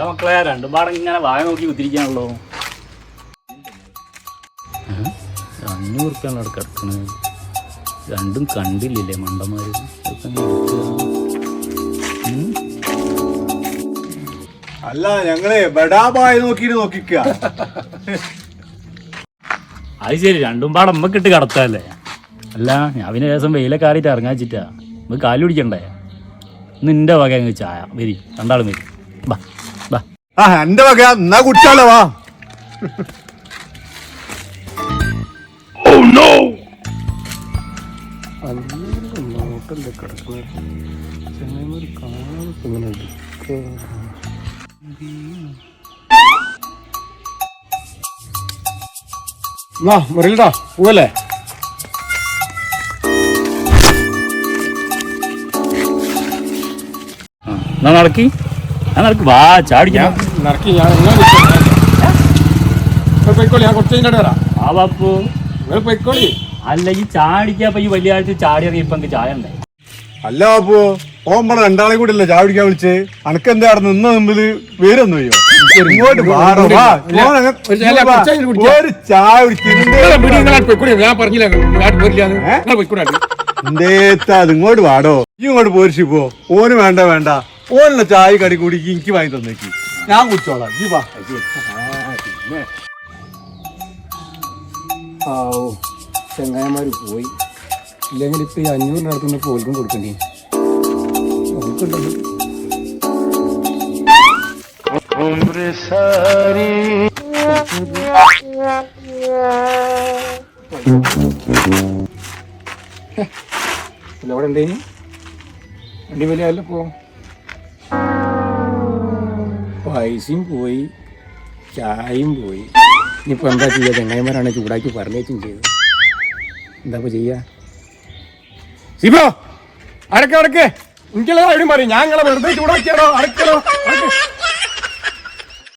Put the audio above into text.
മക്കളെ രണ്ടും പാടം ഇങ്ങനെ വായ നോക്കി കുത്തിരിക്കാണല്ലോ. 500 റുപ്യാണ് അവിടെ കിടക്കണത്. രണ്ടും കണ്ടില്ലേ മണ്ടന്മാര്. അല്ല ഞങ്ങളെ ബടാബായ നോക്കിക്ക. അത് ശരി, രണ്ടും പാടം നമ്മക്കിട്ട് കടത്തല്ലേ. അല്ല ഞാൻ പിന്നെ ദിവസം വെയിലൊക്കെ ആറിയിട്ട് ഇറങ്ങാച്ചിട്ടാ. നമുക്ക് കാല് പിടിക്കണ്ടേ. നിന്റെ വക അങ്ങ് ചായ വരി, രണ്ടാളും വരി. ബാ ബാ. എന്റെ വക എന്നാ കുടിച്ചാലോ വാ. മുരളിടാ പോവല്ലേ? എന്നാ നടക്കി, നടക്ക് വാ ചാടിക്കാം. നടക്കി ഞാൻ പോയിക്കോളി, ഞാൻ കുറച്ച് കഴിഞ്ഞിട്ട് വരാം. ആ ബാപ്പു നിങ്ങൾ പോയിക്കോളി. അല്ല ഈ ചാടിക്കാപ്പ ഈ വലിയ ആഴ്ച ചാടി ഇറങ്ങി ഇപ്പൊ ചായ ഉണ്ടേ. അല്ല ബാപ്പു ഓമ്പള രണ്ടാളെ കൂടി അല്ലേ ചായ കുടിക്കാൻ വിളിച്ച്. അനക്ക് എന്താ നിന്ന മുമ്പില് വേരൊന്നും ചെയ്യോ? ഇങ്ങോട്ട് ഒരു ചായ കുടിച്ചേത്താ ഇങ്ങോട്ട് വാടോ. ഈ ഇങ്ങോട്ട് പോരിച്ചിപ്പോ ഓന് വേണ്ട വേണ്ട ഓനുള്ള ചായ കടി കൂടി എനിക്ക് വാങ്ങി തന്നേക്ക്, ഞാൻ കുടിച്ചോളാം. ഈ വാ. ചെങ്ങായന്മാര് പോയി. ഇല്ലെങ്കിൽ ഇപ്പൊ ഈ 500 നടത്തുന്ന പോൽക്കും കൊടുക്കണ്ടേ. അവിടെ ഉണ്ടേനി വണ്ടി വലിയ പോ. പൈസയും പോയി, ചായയും പോയി. ഇനിയിപ്പോൾ എന്താ ചെയ്യുക? ചെങ്ങായിമാരാണ് ചൂടാക്കി പറഞ്ഞേച്ചും ചെയ്തു. എന്താ ചെയ്യാ? സിബോ അടക്കെ എനിക്കുള്ള കാര്യം പറയും. ഞാൻ നിങ്ങളെ വെറുതെ ചൂടാക്കിയാണോ? അടക്കണോ?